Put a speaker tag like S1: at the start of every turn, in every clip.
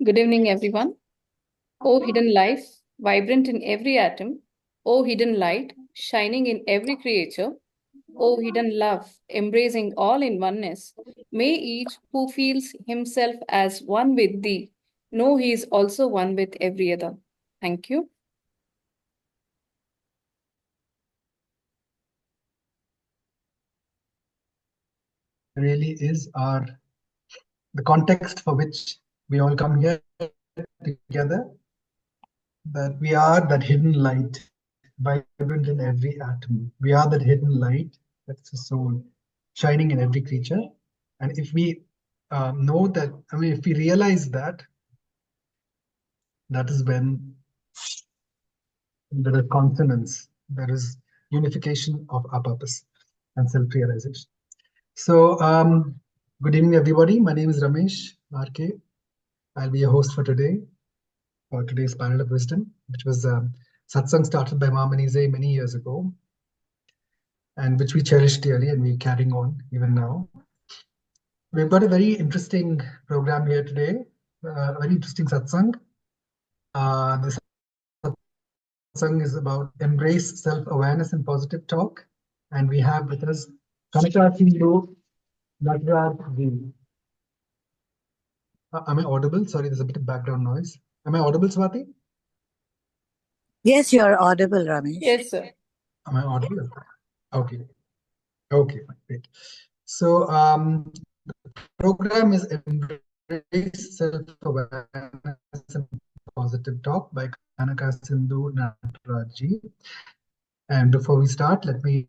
S1: Good evening, everyone. O hidden life, vibrant in every atom. O hidden light, shining in every creature. O hidden love, embracing all in oneness. May each who feels himself as one with thee know he is also one with every other. Thank you.
S2: Really is the context for which we all come here together, that we are that hidden light, vibrant in every atom. We are that hidden light, that's the soul, shining in every creature. And if we know that, if we realize that, that is when there is consonance, there is unification of our purpose and self-realization. So, good evening, everybody. My name is Ramesh RK. I'll be your host for today, for today's panel of wisdom, which was satsang started by Ma Manize many years ago, and which we cherish dearly, and we're carrying on even now. We've got a very interesting program here today, a very interesting satsang. The satsang is about embrace self-awareness and positive talk, and we have with us Kanaka Sindhu Nataraj. Am I audible? Sorry, there's a bit of background noise. Am I audible, Swati?
S3: Yes, you are audible, Ramesh.
S1: Yes, sir.
S2: Am I audible? Okay. Okay, great. So the program is Embrace Self-Awareness and Positive Talk by Kanaka Sindhu Nataraj. And before we start, let me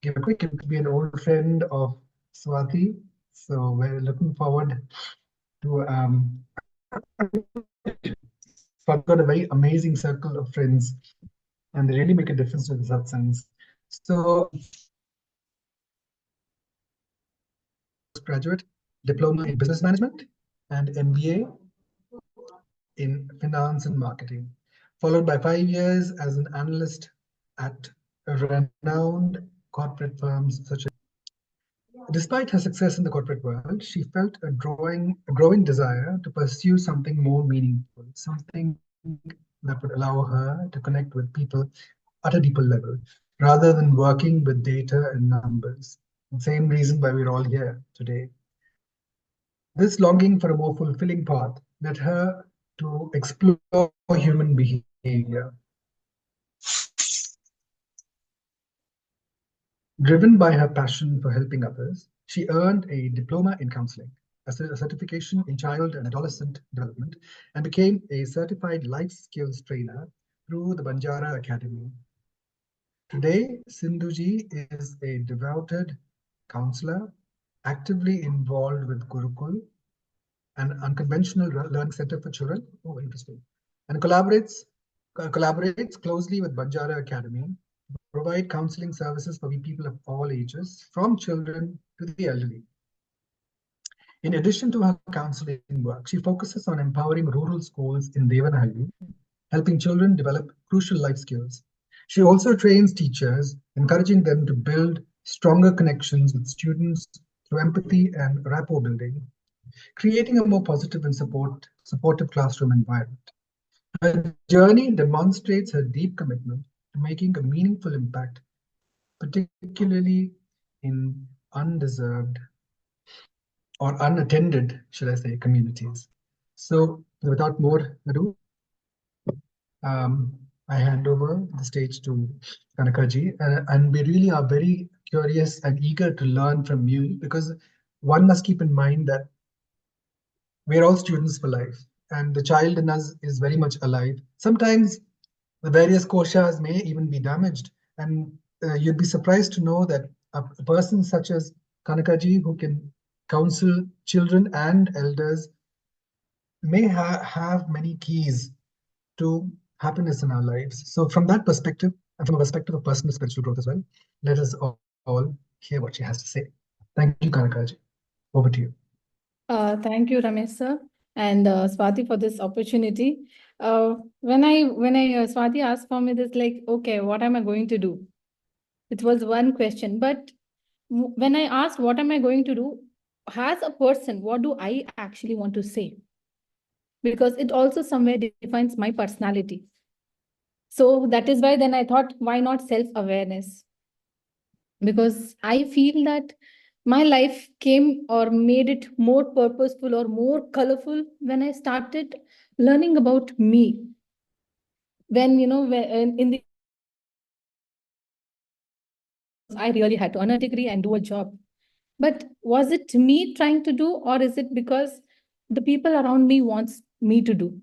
S2: give a quick, be an old friend of Swati. So we're looking forward to so I've got a very amazing circle of friends, and they really make a difference to the satsangs. So, graduate, diploma in business management, and MBA in finance and marketing, followed by 5 years as an analyst at renowned corporate firms such as. Despite her success in the corporate world, she felt a growing desire to pursue something more meaningful, something that would allow her to connect with people at a deeper level, rather than working with data and numbers. The same reason why we're all here today. This longing for a more fulfilling path led her to explore human behavior. Driven by her passion for helping others, she earned a diploma in counseling, a certification in child and adolescent development, and became a certified life skills trainer through the Banjara Academy. Today, Sindhuji is a devoted counselor, actively involved with Gurukul, an unconventional learning center for children. Oh, interesting. And collaborates closely with Banjara Academy to provide counseling services for people of all ages, from children to the elderly. In addition to her counseling work, she focuses on empowering rural schools in Devanahalli, helping children develop crucial life skills. She also trains teachers, encouraging them to build stronger connections with students through empathy and rapport building, creating a more positive and supportive classroom environment. Her journey demonstrates her deep commitment to making a meaningful impact, particularly in undeserved or unattended, should I say, communities. So without more ado, I hand over the stage to Kanakaji, and we really are very curious and eager to learn from you, because one must keep in mind that we're all students for life, and the child in us is very much alive. Sometimes the various koshas may even be damaged, and you'd be surprised to know that a person such as Kanakaji, who can counsel children and elders, may have many keys to happiness in our lives. So from that perspective, and from a perspective of personal spiritual growth as well, let us all hear what she has to say. Thank you, Kanakaji. Over to you.
S1: Thank you, Ramesh sir, and Swati for this opportunity. When Swati asked for me this, like, okay, what am I going to do? It was one question, but when I asked what am I going to do,
S3: as a person, what do I actually want to say? Because it also somewhere defines my personality. So that is why then I thought, why not self awareness? Because I feel that my life came or made it more purposeful or more colorful when I started learning about me. When, in the earlier days, I used to think that I really had to earn a degree and do a job. But was it me trying to do, or is it because the people around me wants me to do?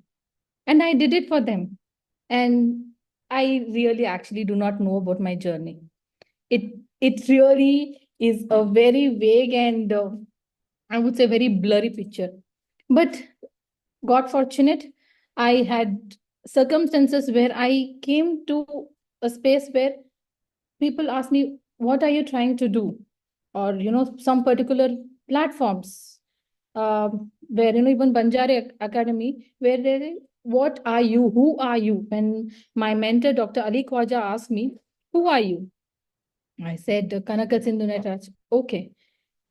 S3: And I did it for them. And I really actually do not know about my journey. It really is a very vague and I would say very blurry picture. But God fortunate, I had circumstances where I came to a space where people ask me, "What are you trying to do?" Or some particular platforms where even Banjari Academy, where they, "What are you? Who are you?" When my mentor, Dr. Ali Khwaja, asked me, "Who are you?" I said, "Kanaka Sindhu Nataraj." Okay.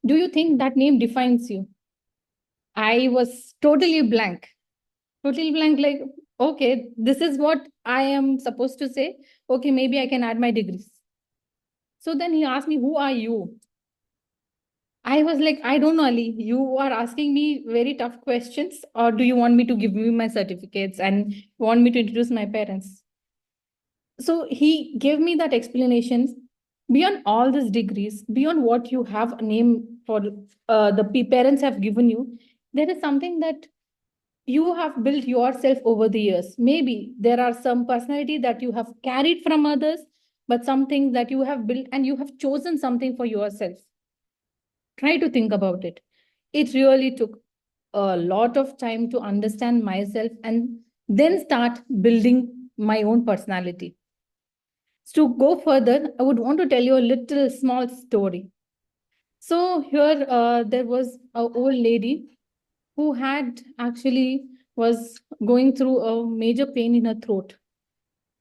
S3: Do you think that name defines you? I was totally blank. Totally blank, like, okay, this is what I am supposed to say. Okay, maybe I can add my degrees. So then he asked me, "Who are you?" I was like, "I don't know, Ali. You are asking me very tough questions, or do you want me to give you my certificates and want me to introduce my parents?" So he gave me that explanations. Beyond all these degrees, beyond what you have a name for, the parents have given you, there is something that you have built yourself over the years. Maybe there are some personality that you have carried from others, but something that you have built and you have chosen something for yourself. Try to think about it. It really took a lot of time to understand myself and then start building my own personality. To go further, I would want to tell you a little small story. So here there was a old lady who had actually was going through a major pain in her throat.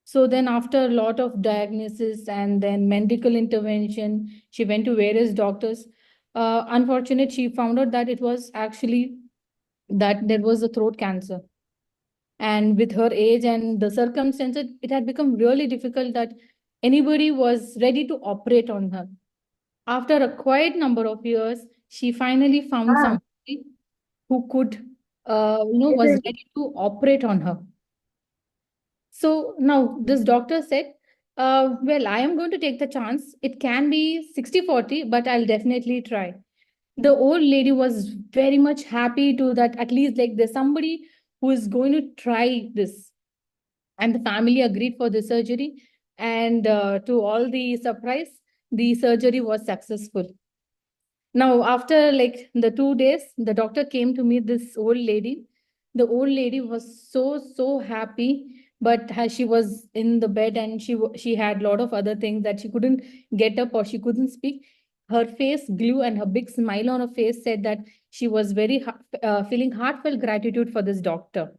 S3: So then after a lot of diagnosis and then medical intervention, she went to various doctors. Unfortunately, she found out that it was actually that there was a throat cancer. And with her age and the circumstances, it had become really difficult that anybody was ready to operate on her. After a quite number of years, she finally found somebody who could, was ready to operate on her. So now this doctor said, well, I am going to take the chance. It can be 60-40, but I'll definitely try. The old lady was very much happy to that at least like there's somebody who is going to try this. And the family agreed for the surgery. And to all the surprise, the surgery was successful. Now, after like the 2 days, the doctor came to meet this old lady. The old lady was so happy, but as she was in the bed and she had a lot of other things that she couldn't get up or she couldn't speak. Her face glue and her big smile on her face said that she was very feeling heartfelt gratitude for this doctor.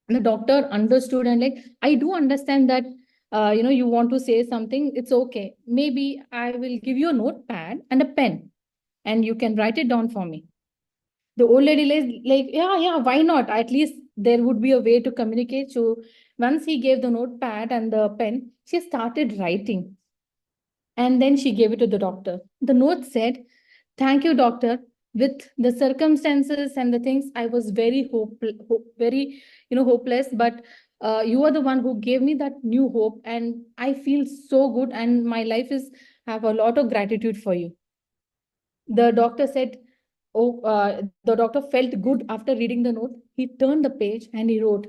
S3: The doctor understood and like, "I do understand that you want to say something. It's okay. Maybe I will give you a notepad and a pen and you can write it down for me." The old lady like, "Yeah, yeah, why not? At least there would be a way to communicate." So once he gave the notepad and the pen, she started writing. And then she gave it to the doctor. The note said, "Thank you, doctor. With the circumstances and the things, I was very very, hopeless. But you are the one who gave me that new hope, and I feel so good. And my life is have a lot of gratitude for you." The doctor said, "Oh, the doctor felt good after reading the note. He turned the page and he wrote,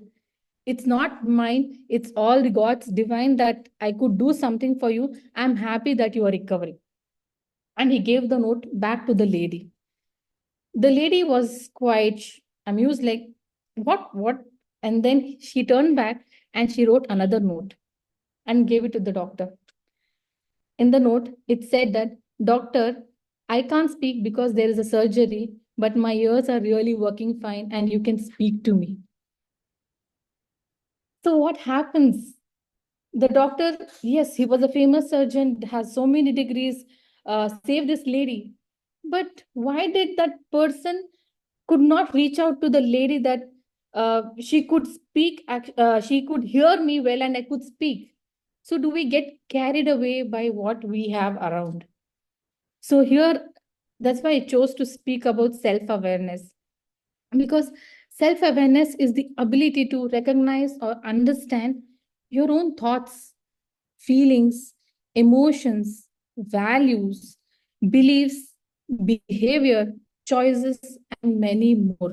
S3: 'It's not mine. It's all the God's divine that I could do something for you. I'm happy that you are recovering.'" And he gave the note back to the lady. The lady was quite amused, like, what? And then she turned back and she wrote another note and gave it to the doctor. In the note, it said that, "Doctor, I can't speak because there is a surgery, but my ears are really working fine and you can speak to me." So, what happens? The doctor, yes, he was a famous surgeon, has so many degrees, saved this lady. but why did that person could not reach out to the lady that she could speak, she could hear me well and I could speak? So do we get carried away by what we have around? So here, that's why I chose to speak about self-awareness, because self-awareness is the ability to recognize or understand your own thoughts, feelings, emotions, values, beliefs, behavior, choices, and many more.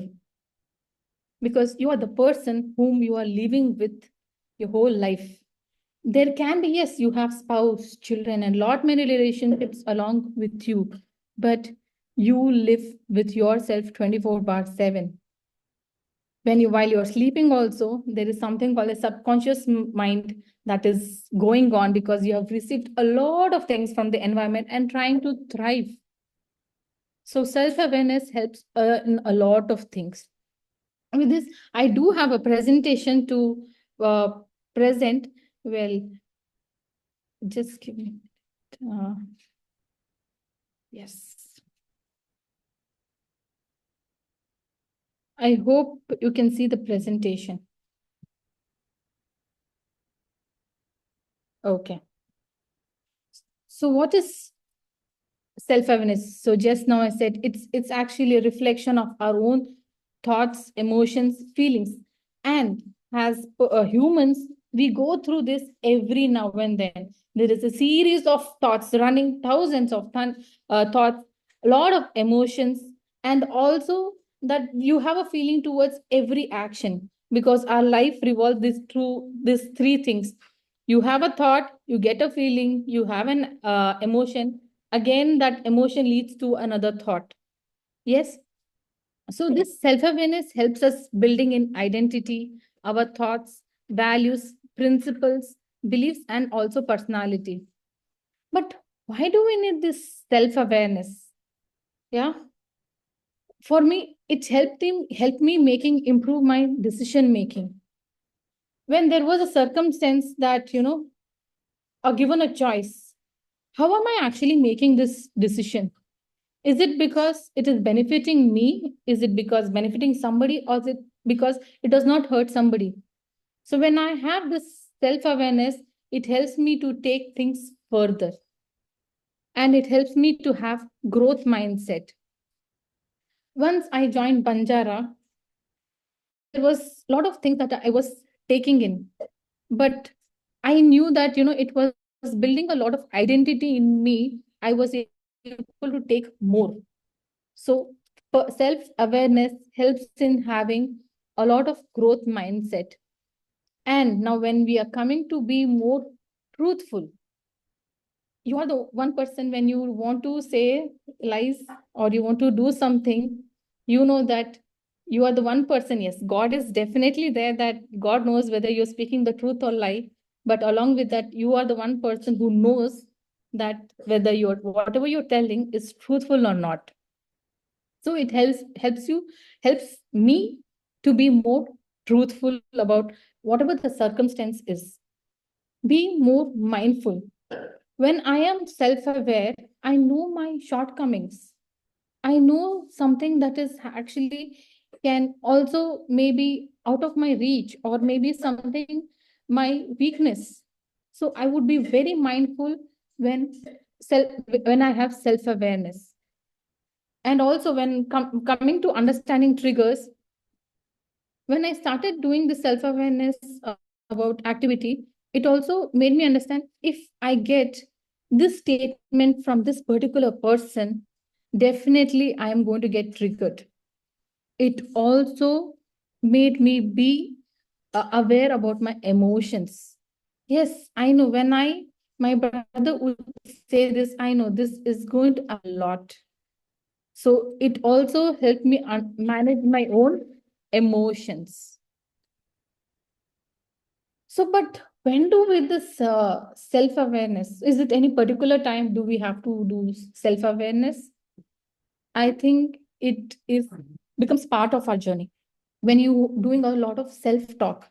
S3: Because you are the person whom you are living with your whole life. There can be, yes, you have spouse, children, and lot many relationships along with you, but you live with yourself 24/7. When you, while you're sleeping also, there is something called a subconscious mind that is going on, because you have received a lot of things from the environment and trying to thrive. So self-awareness helps in a lot of things. With this, I do have a presentation to present. Well, just give me. Yes. I hope you can see the presentation. Okay. So what is self-awareness? So just now I said it's actually a reflection of our own thoughts, emotions, feelings. And as humans, we go through this every now and then. There is a series of thoughts running, thousands of thoughts, a lot of emotions, and also that you have a feeling towards every action, because our life revolves this through these three things. You have a thought, you get a feeling, you have an emotion. Again, that emotion leads to another thought. Yes. So this self-awareness helps us building in identity, our thoughts, values, principles, beliefs, and also personality. But why do we need this self-awareness? Yeah. For me, it helped me making improve my decision making. When there was a circumstance that, are given a choice, how am I actually making this decision? Is it because it is benefiting me? Is it because benefiting somebody? Or is it because it does not hurt somebody? So when I have this self-awareness, it helps me to take things further. And it helps me to have growth mindset. Once I joined Banjara, there was a lot of things that I was taking in. But I knew that, it was building a lot of identity in me. I was able to take more. So self-awareness helps in having a lot of growth mindset. And now when we are coming to be more truthful, you are the one person when you want to say lies or you want to do something, you know that you are the one person. Yes, God is definitely there, that God knows whether you're speaking the truth or lie. But along with that, you are the one person who knows that whether you're whatever you're telling is truthful or not. So it helps me to be more truthful about whatever the circumstance is. Be more mindful. When I am self-aware, I know my shortcomings. I know something that is actually can also maybe out of my reach, or maybe something my weakness. So I would be very mindful when when I have self-awareness. And also when coming to understanding triggers, when I started doing the self-awareness about activity, it also made me understand, if I get this statement from this particular person, definitely I am going to get triggered. It also made me be aware about my emotions. Yes, I know when my brother would say this, I know this is going to a lot. So it also helped me manage my own emotions. So, but when do we this self-awareness? Is it any particular time do we have to do self-awareness? I think it is becomes part of our journey. When you doing a lot of self-talk,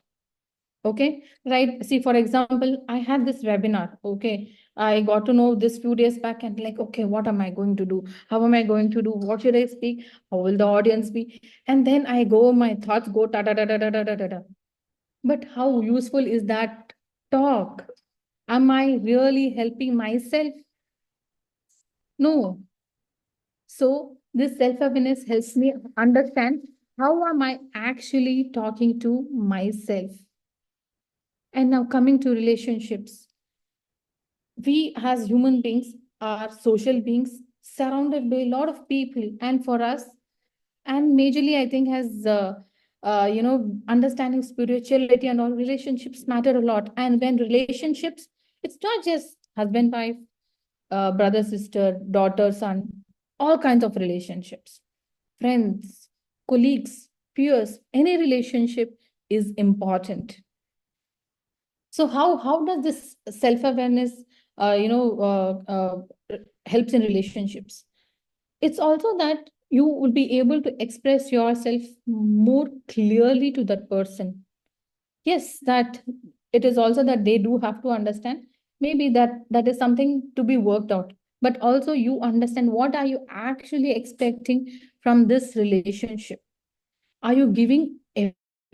S3: okay, right? See, for example, I had this webinar, okay, I got to know this few days back, and like, okay, what am I going to do? How am I going to do? What should I speak? How will the audience be? And then I go, my thoughts go ta da da da da da da da da. But how useful is that talk? Am I really helping myself? No. So this self-awareness helps me understand how am I actually talking to myself. And now coming to relationships. We as human beings are social beings surrounded by a lot of people, and for us, and majorly I think has understanding spirituality and all, relationships matter a lot. And when relationships, it's not just husband wife, brother sister, daughter son, all kinds of relationships, friends, colleagues, peers, any relationship is important. So how does this self awareness helps in relationships? It's also that you will be able to express yourself more clearly to that person. Yes, that it is also that they do have to understand. Maybe that is something to be worked out. But also you understand what are you actually expecting from this relationship. Are you giving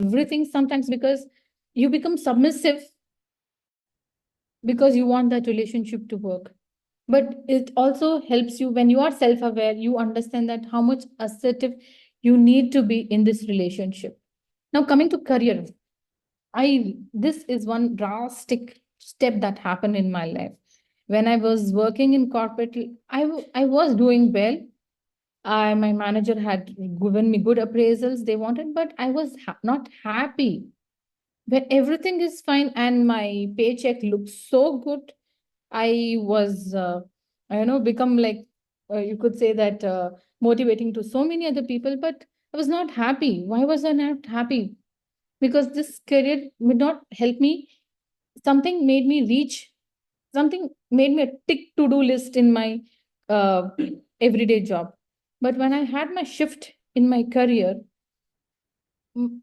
S3: everything sometimes because you become submissive because you want that relationship to work? But it also helps you when you are self aware, you understand that how much assertive you need to be in this relationship. Now, coming to career, this is one drastic step that happened in my life. When I was working in corporate, I was doing well. My manager had given me good appraisals they wanted, but I was not happy. When everything is fine and my paycheck looks so good, I was, become like, you could say that motivating to so many other people, but I was not happy. Why was I not happy? Because this career would not help me. Something made me reach, something made me a tick to do list in my uh, everyday job. But when I had my shift in my career,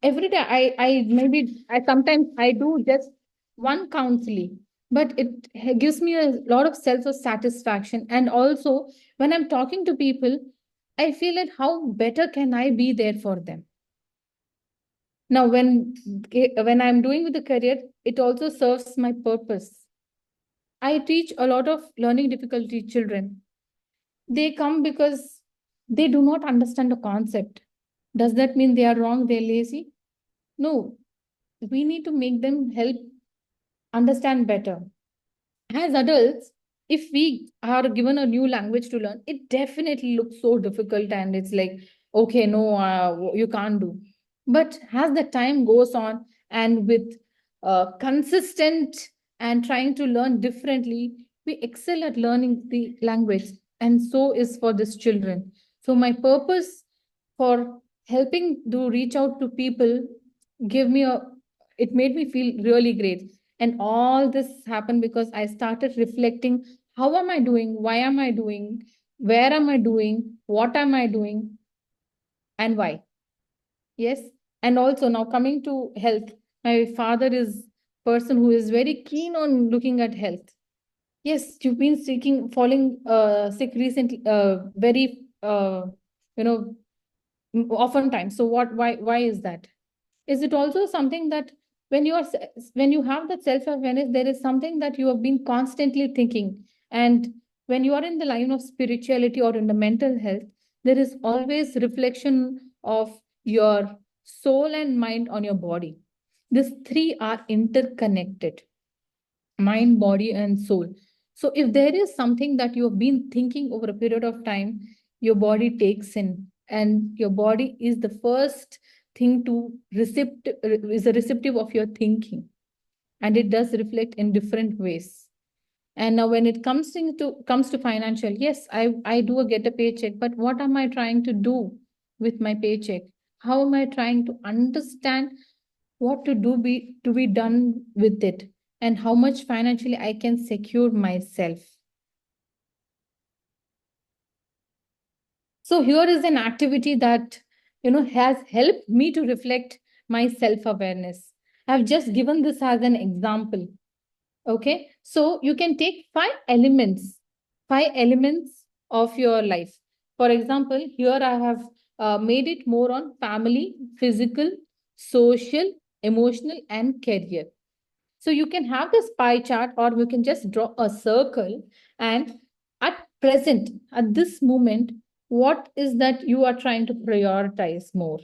S3: every day I sometimes I do just one counseling, but it gives me a lot of self satisfaction. And also when I'm talking to people, I feel that how better can I be there for them. Now when I'm doing with the career, it also serves my purpose. I teach a lot of learning difficulty children. They come because they do not understand the concept. Does that mean they are wrong, they're lazy? No, we need to make them help understand better. As adults, if we are given a new language to learn, it definitely looks so difficult and it's like, okay, no, you can't do. But as the time goes on and with consistent and trying to learn differently, we excel at learning the language. And so is for these children. So my purpose for helping to reach out to people give me a it made me feel really great. And all this happened because I started reflecting, how am I doing, why am I doing, where am I doing, what am I doing, and why. Yes. And also now coming to health, my father is person who is very keen on looking at health. Yes, you've been seeking falling sick recently, very you know oftentimes. So why is that? Is it also something that when when you have that self awareness, there is something that you have been constantly thinking. And when you are in the line of spirituality or in the mental health, there is always reflection of your soul and mind on your body. These three are interconnected: mind, body, and soul. So if there is something that you have been thinking over a period of time, your body takes in, and your body is the first thing to is a receptive of your thinking, and it does reflect in different ways. And now when it comes to financial, yes, I do get a paycheck, but what am I trying to do with my paycheck? How am I trying to understand what to be done with it, and how much financially I can secure myself? So here is an activity that has helped me to reflect my self awareness. I've just given this as an example. Okay, so you can take five elements of your life. For example, here I have made it more on family, physical, social, emotional, and career. So you can have this pie chart, or you can just draw a circle, and at present, at this moment, what is that you are trying to prioritize more?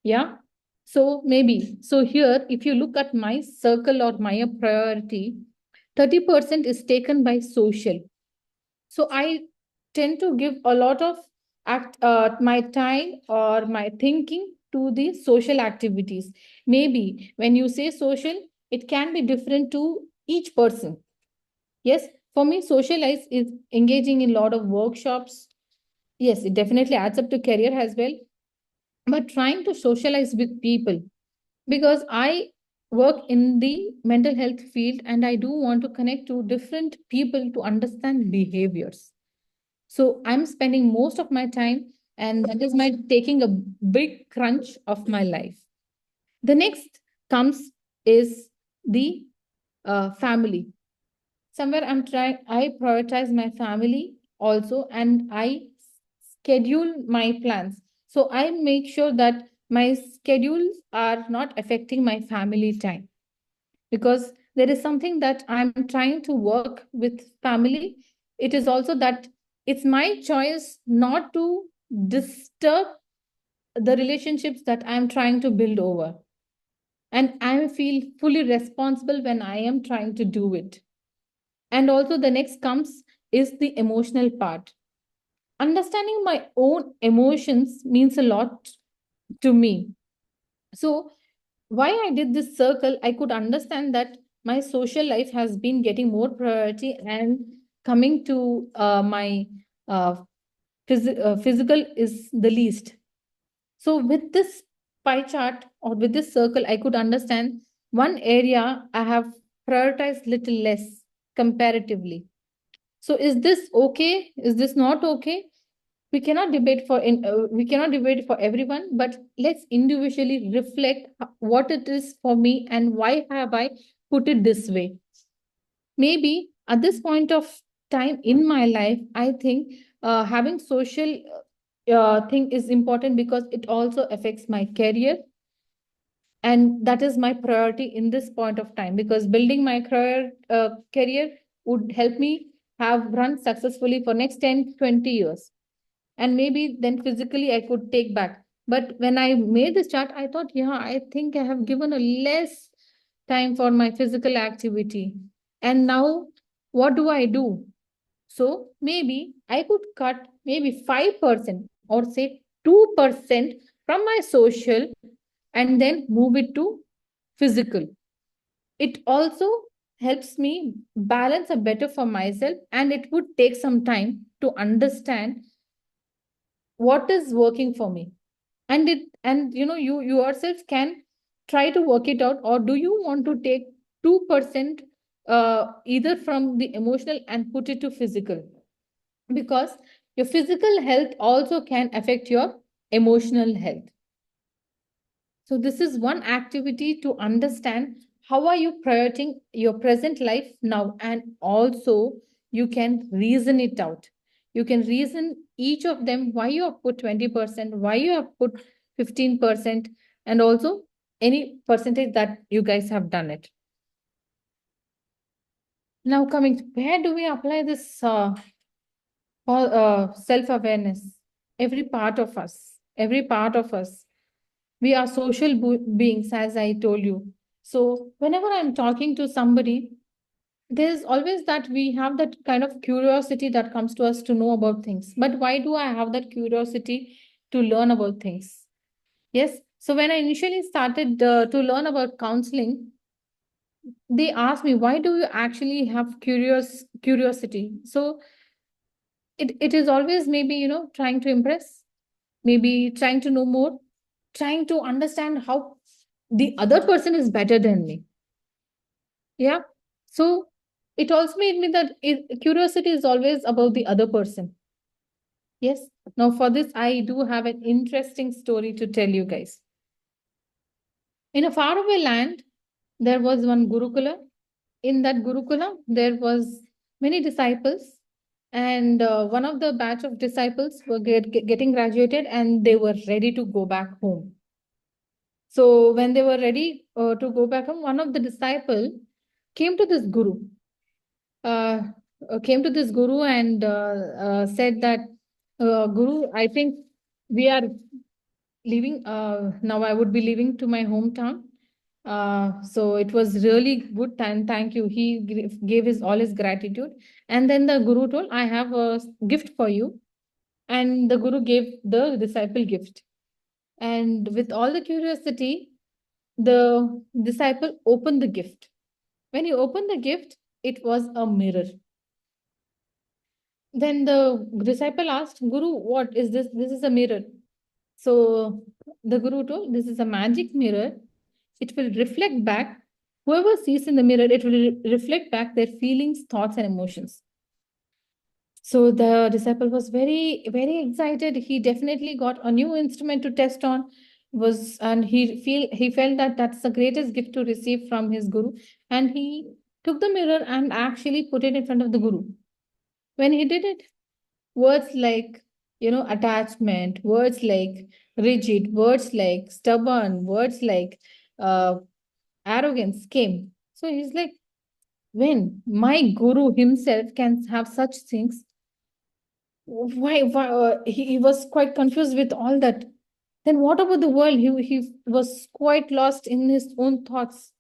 S3: Yeah. So maybe, so here, if you look at my circle or my priority, 30% is taken by social. So I tend to give a lot of my time or my thinking to the social activities. Maybe when you say social, it can be different to each person. Yes, for me, socialize is engaging in a lot of workshops. Yes, it definitely adds up to career as well, but trying to socialize with people, because I work in the mental health field and I do want to connect to different people to understand behaviors. So I'm spending most of my time, and that is my taking a big crunch of my life. The next comes is the family. Somewhere I prioritize my family also, and I schedule my plans. So I make sure that my schedules are not affecting my family time, because there is something that I'm trying to work with family. It is also that it's my choice not to disturb the relationships that I'm trying to build over. And I feel fully responsible when I am trying to do it. And also, the next comes is the emotional part. Understanding my own emotions means a lot to me. So, why I did this circle, I could understand that my social life has been getting more priority, and coming to my uh, physical is the least. So with this pie chart or with this circle, I could understand one area I have prioritized little less comparatively. So is this okay? Is this not okay? We cannot debate for everyone, but let's individually reflect what it is for me and why have I put it this way. Maybe at this point of time in my life, I think having social thing is important, because it also affects my career, and that is my priority in this point of time, because building my career would help me have run successfully for next 10-20 years, and maybe then physically I could take back. But when I made this chart, I thought, yeah, I think I have given a less time for my physical activity. And now what do I do? So maybe I could cut maybe 5% or say 2% from my social, and then move it to physical. It also helps me balance a better for myself, and it would take some time to understand what is working for me. And you yourself can try to work it out, or do you want to take 2% either from the emotional and put it to physical, because your physical health also can affect your emotional health. So this is one activity to understand how are you prioritizing your present life now, and also you can reason it out. You can reason each of them, why you have put 20%, why you have put 15%, and also any percentage that you guys have done it. Now coming to where do we apply this self-awareness? Every part of us. We are social beings, as I told you. So whenever I'm talking to somebody, there's always that we have that kind of curiosity that comes to us to know about things. But why do I have that curiosity to learn about things? Yes. So when I initially started to learn about counseling, they asked me, why do you actually have curiosity? So it is always maybe, trying to impress, maybe trying to know more, trying to understand how the other person is better than me. Yeah. So it also made me that curiosity is always about the other person. Yes. Now, for this, I do have an interesting story to tell you guys. In a faraway land, there was one Gurukula. in that Gurukula, there was many disciples, and one of the batch of disciples were getting graduated, and they were ready to go back home. So when they were ready to go back home, one of the disciple came to this guru, uh, and said that, Guru, I think we are leaving. Now I would be leaving to my hometown. So it was really good time. Thank you. He gave his all his gratitude. And then the guru told, I have a gift for you. And the guru gave the disciple gift. And with all the curiosity, the disciple opened the gift. When he opened the gift, it was a mirror. Then the disciple asked, Guru, what is this? This is a mirror. So the guru told, this is a magic mirror. It will reflect back. Whoever sees in the mirror, it will reflect back their feelings, thoughts, and emotions. So the disciple was very, very excited. He definitely got a new instrument to test on. And he felt that that's the greatest gift to receive from his guru. And he took the mirror and actually put it in front of the guru. When he did it, words like, attachment, words like rigid, words like stubborn, words like uh, arrogance came. So he's like, when my guru himself can have such things, why he was quite confused with all that. Then what about the world? He was quite lost in his own thoughts.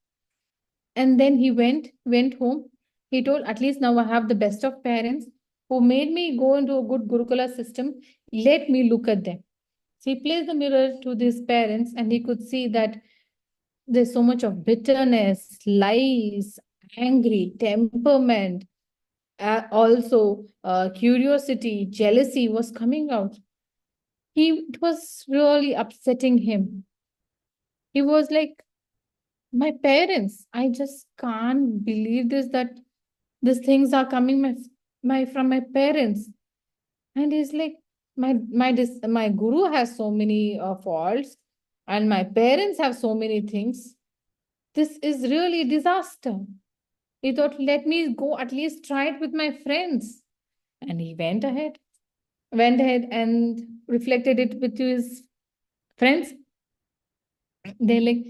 S3: And then he went home. He told, at least now I have the best of parents who made me go into a good Gurukula system. Let me look at them. So he placed the mirror to these parents, and he could see that there's so much of bitterness, lies, angry, temperament, also curiosity, jealousy was coming out. It was really upsetting him. He was like, my parents, I just can't believe this, that these things are coming from my parents. And he's like, my guru has so many faults, and my parents have so many things. This is really a disaster. He thought, let me go at least try it with my friends. And he went ahead and reflected it with his friends. They're like,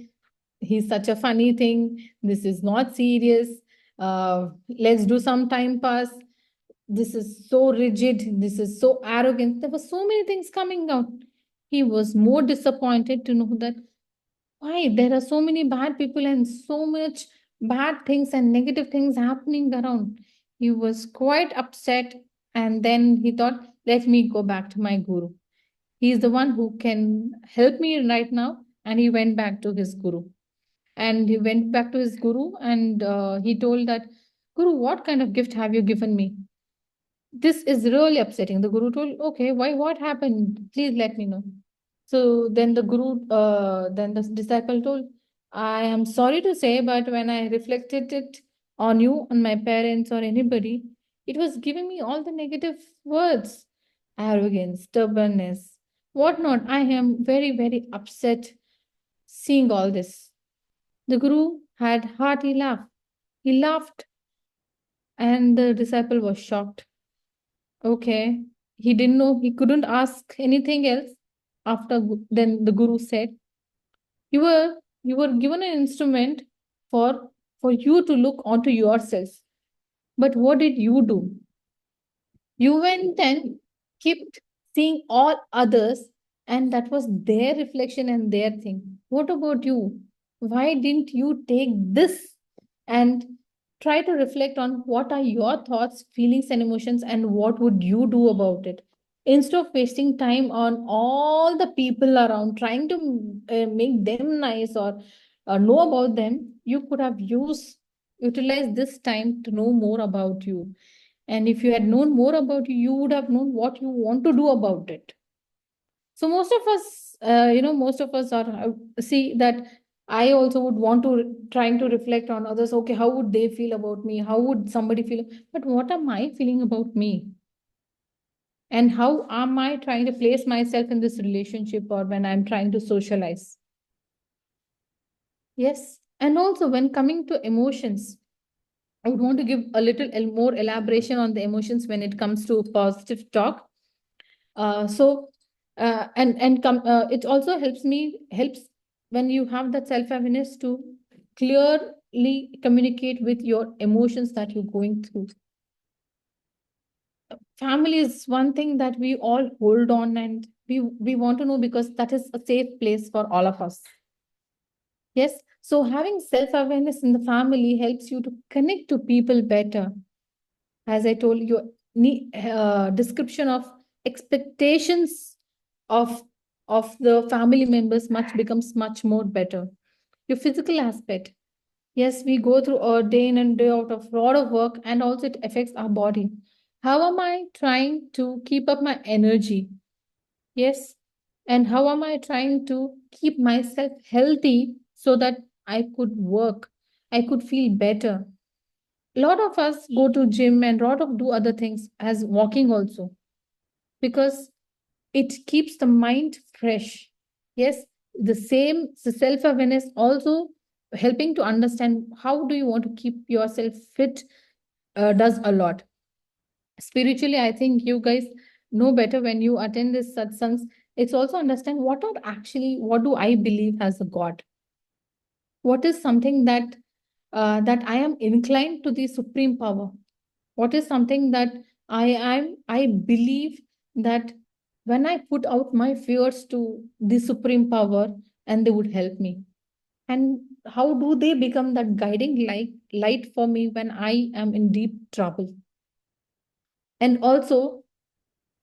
S3: he's such a funny thing. This is not serious. Let's do some time pass. This is so rigid. This is so arrogant. There were so many things coming out. He was more disappointed to know that why there are so many bad people and so much bad things and negative things happening around. He was quite upset, and then he thought, let me go back to my guru. He is the one who can help me right now. And he went back to his guru. And he went back to his guru, and he told that, Guru, what kind of gift have you given me? This is really upsetting. The guru told, okay, why, what happened? Please let me know. So then then the disciple told, I am sorry to say, but when I reflected it on you, on my parents or anybody, it was giving me all the negative words, arrogance, stubbornness, whatnot. I am very, very upset seeing all this. The guru had hearty laugh. He laughed, and the disciple was shocked. Okay. He didn't know, he couldn't ask anything else. Then the guru said, you were given an instrument for you to look onto yourself. But what did you do? You went and kept seeing all others, and that was their reflection and their thing. What about you? Why didn't you take this and try to reflect on what are your thoughts, feelings, and emotions, and what would you do about it? Instead of wasting time on all the people around trying to make them nice or know about them, you could have utilized this time to know more about you. And if you had known more about you, you would have known what you want to do about it. So most of us are see that I also would want to trying to reflect on others. Okay, how would they feel about me? How would somebody feel? But what am I feeling about me? And how am I trying to place myself in this relationship or when I'm trying to socialize? Yes. And also when coming to emotions, I would want to give a little more elaboration on the emotions when it comes to positive talk. It also helps when you have that self-awareness to clearly communicate with your emotions that you're going through. Family is one thing that we all hold on, and we want to know because that is a safe place for all of us. Yes. So having self-awareness in the family helps you to connect to people better. As I told you, description of expectations of the family members much becomes much more better. Your physical aspect. Yes, we go through a day in and day out of a lot of work, and also it affects our body. How am I trying to keep up my energy? Yes. And how am I trying to keep myself healthy so that I could work, I could feel better? A lot of us go to gym and a lot of do other things as walking also, because it keeps the mind fresh. Yes, the self-awareness also helping to understand how do you want to keep yourself fit, does a lot. Spiritually, I think you guys know better when you attend this satsangs. It's also understand what do I believe as a God? What is something that I am inclined to the supreme power? What is something that I believe that when I put out my fears to the supreme power, and they would help me? And how do they become that guiding light for me when I am in deep trouble? And also,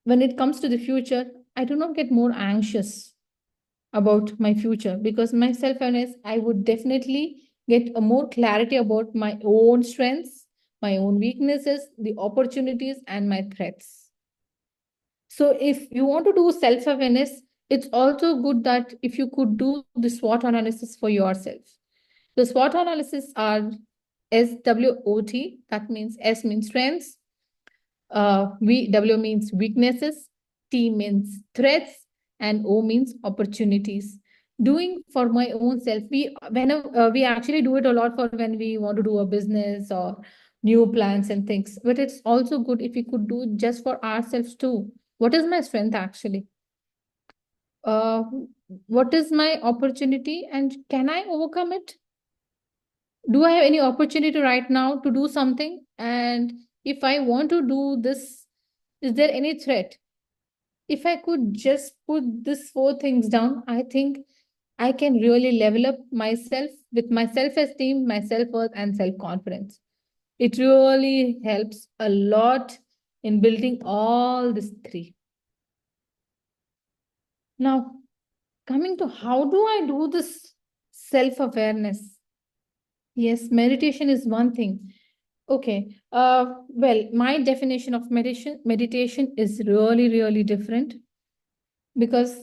S3: when it comes to the future, I do not get more anxious about my future, because my self awareness, I would definitely get a more clarity about my own strengths, my own weaknesses, the opportunities, and my threats. So, if you want to do self awareness, it's also good that if you could do the SWOT analysis for yourself. The SWOT analysis are SWOT, that means S means strengths, W means weaknesses, T means threats, and O means opportunities. Doing for my own self, we actually do it a lot for when we want to do a business or new plans and things. But it's also good if we could do it just for ourselves too. What is my strength actually? Uh, what is my opportunity, and can I overcome it? Do I have any opportunity right now to do something? And if I want to do this, is there any threat? If I could just put these four things down, I think I can really level up myself with my self esteem, my self worth, and self confidence. It really helps a lot in building all these three. Now, coming to how do I do this self awareness? Yes, meditation is one thing. Okay. Well, my definition of meditation is really different, because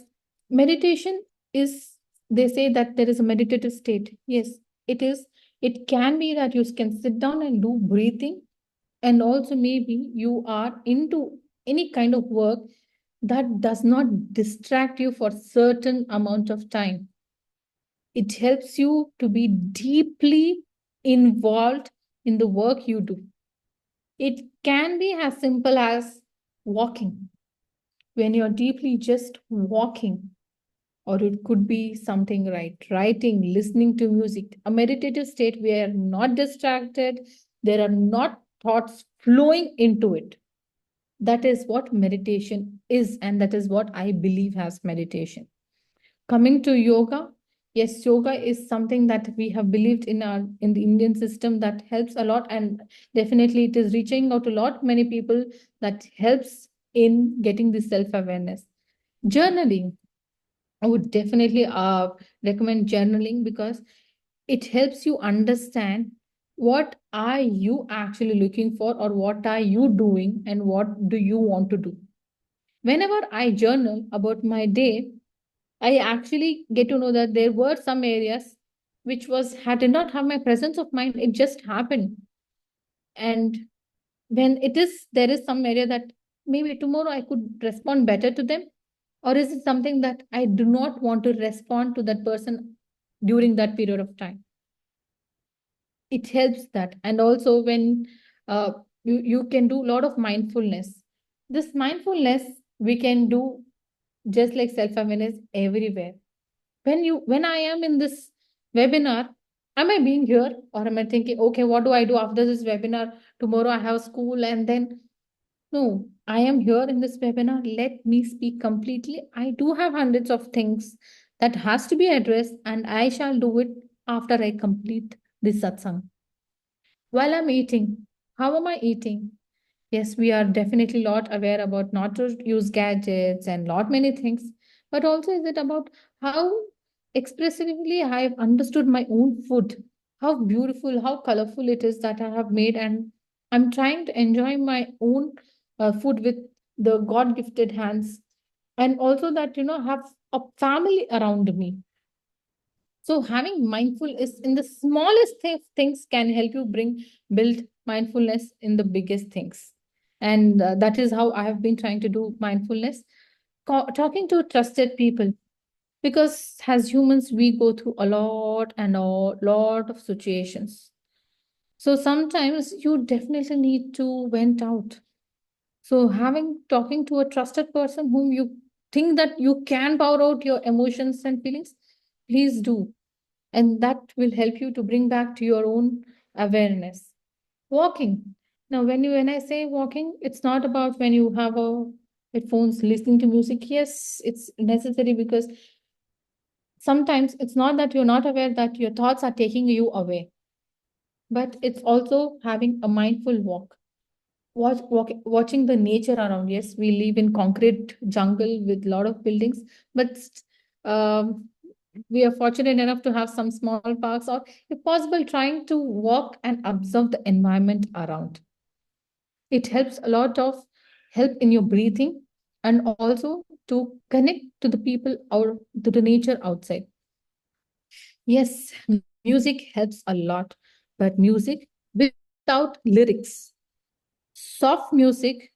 S3: meditation is, they say that there is a meditative state. Yes, it is. It can be that you can sit down and do breathing, and also maybe you are into any kind of work that does not distract you for certain amount of time. It helps you to be deeply involved in the work you do. It can be as simple as walking, when you're deeply just walking, or it could be something right, writing, listening to music, a meditative state where you're not distracted, there are not thoughts flowing into it. That is what meditation is, and that is what I believe as meditation. Coming to yoga, yes, yoga is something that we have believed in the Indian system that helps a lot, and definitely it is reaching out to a lot many people, that helps in getting this self-awareness. Journaling, I would definitely recommend journaling, because it helps you understand what are you actually looking for, or what are you doing, and what do you want to do. Whenever I journal about my day, I actually get to know that there were some areas which was had did not have my presence of mind. It just happened. And when it is there is some area that maybe tomorrow I could respond better to them, or is it something that I do not want to respond to that person during that period of time? it helps that. And also when you can do a lot of mindfulness. This mindfulness we can do just like self-awareness everywhere. When I am in this webinar, am I being here or am I thinking, okay, what do I do after this webinar? Tomorrow I have school and then no, I am here in this webinar. Let me speak completely. I do have hundreds of things that has to be addressed, and I shall do it after I complete this satsang. While I'm eating, how am I eating? Yes, we are definitely lot aware about not to use gadgets and lot many things, but also is it about how expressively I've understood my own food, how beautiful, how colorful it is that I have made, and I'm trying to enjoy my own food with the God gifted hands, and also that have a family around me. So having mindful is in the smallest things can help you build mindfulness in the biggest things. And that is how I have been trying to do mindfulness. Talking to trusted people, because as humans we go through a lot and a lot of situations. So sometimes you definitely need to vent out. So having talking to a trusted person whom you think that you can pour out your emotions and feelings, please do, and that will help you to bring back to your own awareness. Walking. Now when I say walking, it's not about when you have a headphones listening to music. Yes, it's necessary, because sometimes it's not that you're not aware that your thoughts are taking you away, but it's also having a mindful walk. Watching the nature around. Yes, we live in concrete jungle with a lot of buildings, but um, we are fortunate enough to have some small parks, or if possible trying to walk and observe the environment around. It helps a lot of help in your breathing, and also to connect to the people or to the nature outside. Yes, music helps a lot, but music without lyrics, soft music,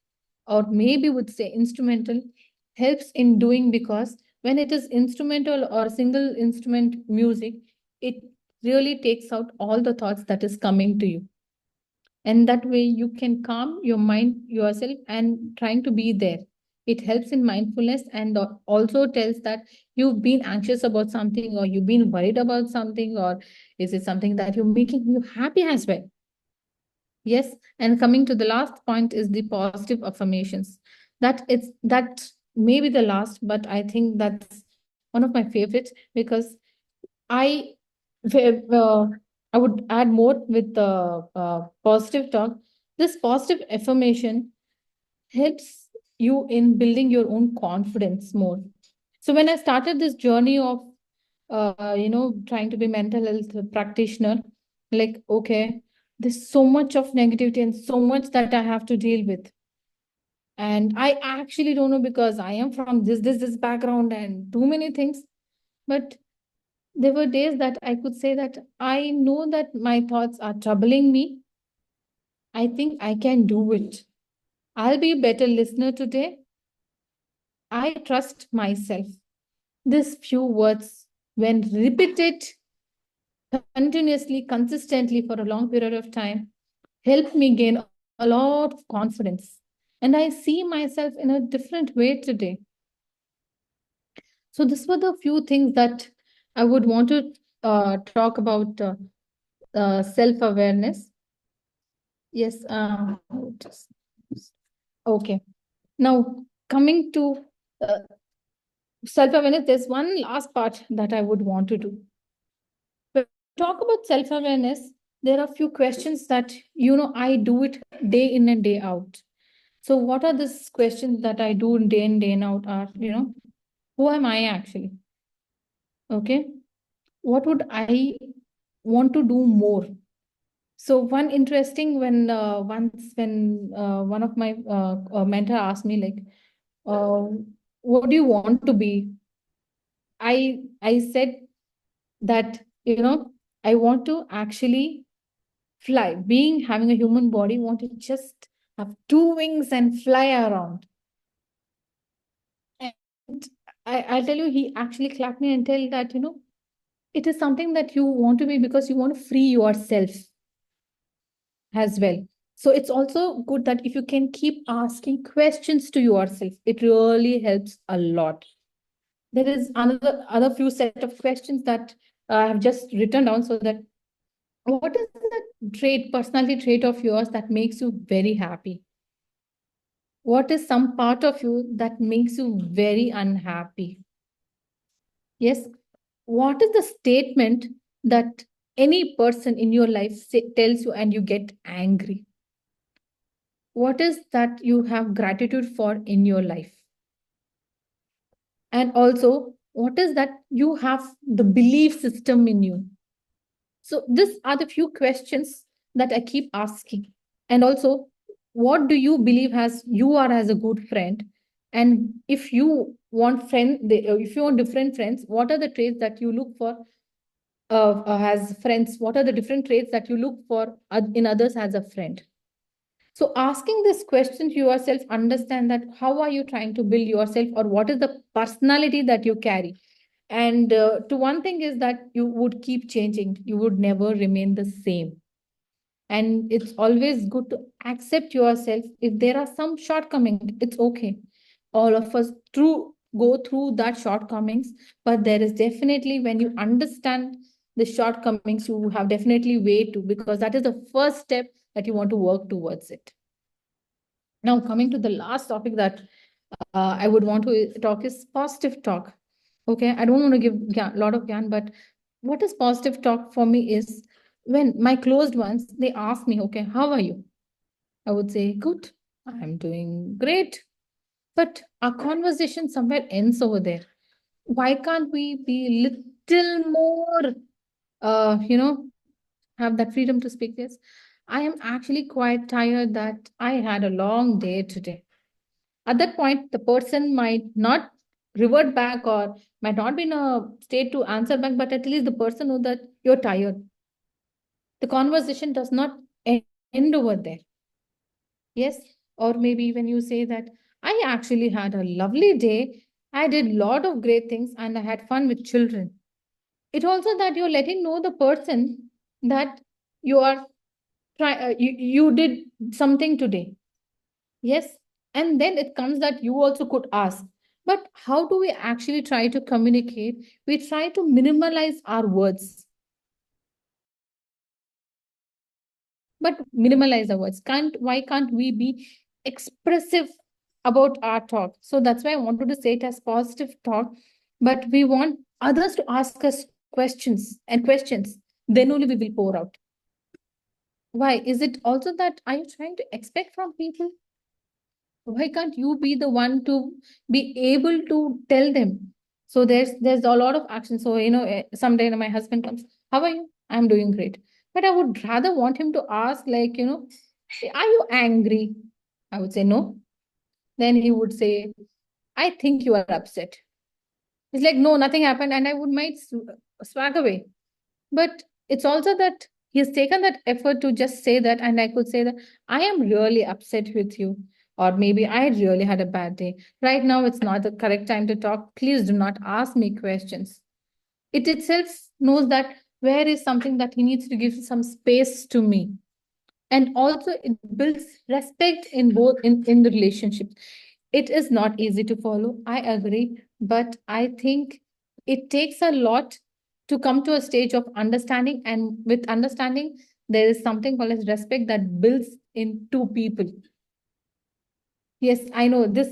S3: or maybe would say instrumental, helps in doing, because when it is instrumental or single instrument music, it really takes out all the thoughts that is coming to you, and that way you can calm your mind yourself and trying to be there. It helps in mindfulness, and also tells that you've been anxious about something, or you've been worried about something, or is it something that you're making you happy as well. Yes, and coming to the last point is the positive affirmations. That may be the last, but I think that's one of my favorites, because I uh, I would add more with the positive talk. This positive affirmation helps you in building your own confidence more. So when I started this journey of trying to be mental health practitioner, like, okay, there's so much of negativity and so much that I have to deal with. And I actually don't know, because I am from this background and too many things. But there were days that I could say that I know that my thoughts are troubling me. I think I can do it. I'll be a better listener today. I trust myself. These few words, when repeated continuously, consistently for a long period of time, helped me gain a lot of confidence. And I see myself in a different way today. So, these were the few things that I would want to talk about self awareness. Yes. Okay. Now, coming to uh, self awareness, there's one last part that I would want to do. When we talk about self awareness, there are a few questions that, I do it day in and day out. So, what are these questions that I do day in, day out are, who am I actually? Okay. What would I want to do more? So, one interesting when once when one of my mentor asked me, like, uh, what do you want to be? I said that, I want to actually fly. Being having a human body, want to just have two wings and fly around. And I'll tell you, he actually clapped me and tell that, it is something that you want to be because you want to free yourself. as well. So it's also good that if you can keep asking questions to yourself, it really helps a lot. There is another other few set of questions that I have just written down, so that what is the trait, personality trait of yours that makes you very happy? What is some part of you that makes you very unhappy? Yes. What is the statement that any person in your life tells you and you get angry? What is that you have gratitude for in your life? And also, what is that you have the belief system in you? So these are the few questions that I keep asking. And also, what do you believe as you are as a good friend? And if you want if you want different friends, what are the traits that you look for as friends? What are the different traits that you look for in others as a friend? So asking this question to yourself, understand that how are you trying to build yourself, or what is the personality that you carry? And to one thing is that you would keep changing. You would never remain the same. And it's always good to accept yourself. If there are some shortcomings, it's okay. All of us go through that shortcomings, but there is definitely, when you understand the shortcomings, you have definitely way to, because that is the first step that you want to work towards it. Now, coming to the last topic that I would want to talk is positive talk. Okay, I don't want to give a lot of gyan, but what is positive talk for me is when my closed ones, they ask me, okay, how are you? I would say, good, I'm doing great. But our conversation somewhere ends over there. Why can't we be little more, you know, have that freedom to speak this? I am actually quite tired that I had a long day today. At that point, the person might not revert back or might not be in a state to answer back, but at least the person knows that you're tired. The conversation does not end over there. Yes. Or maybe when you say that I actually had a lovely day, I did a lot of great things and I had fun with children. It also that you're letting know the person that you are you did something today. Yes. And then it comes that you also could ask, but how do we actually try to communicate? We try to minimalize our words, but minimalize our words. Why can't we be expressive about our talk? So that's why I wanted to say it as positive talk, but we want others to ask us questions. Then only we will pour out. Why? Is it also that are you trying to expect from people? Why can't you be the one to be able to tell them? So there's a lot of action. So someday my husband comes, how are you? I'm doing great. But I would rather want him to ask, like, are you angry? I would say no. Then he would say, I think you are upset. It's like, no, nothing happened, and I would might swag away. But it's also that he has taken that effort to just say that, and I could say that I am really upset with you, or maybe I really had a bad day. Right now, it's not the correct time to talk. Please do not ask me questions. It itself knows that where is something that he needs to give some space to me. And also, it builds respect in both in the relationships. It is not easy to follow, I agree, but I think it takes a lot to come to a stage of understanding, and with understanding there is something called as respect that builds in two people. Yes, I know this,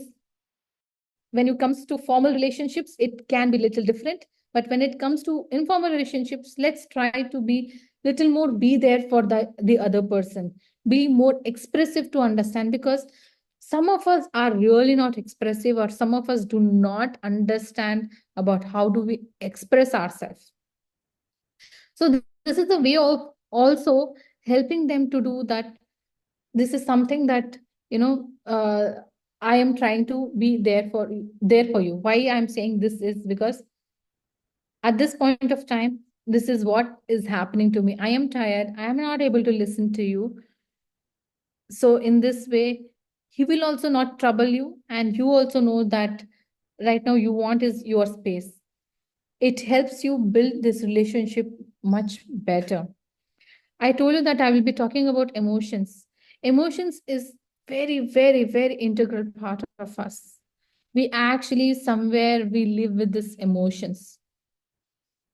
S3: when it comes to formal relationships it can be little different, but when it comes to informal relationships, let's try to be little more, be there for the other person, be more expressive to understand, because some of us are really not expressive, or some of us do not understand about how do we express ourselves. So this is a way of also helping them to do that. This is something that I am trying to be there for you. Why I'm saying this is because at this point of time, this is what is happening to me. I am tired, I am not able to listen to you. So in this way, he will also not trouble you, and you also know that right now you want is your space. It helps you build this relationship much better. I told you that I will be talking about emotions. Emotions is very, very, very integral part of us. We actually somewhere we live with this emotions.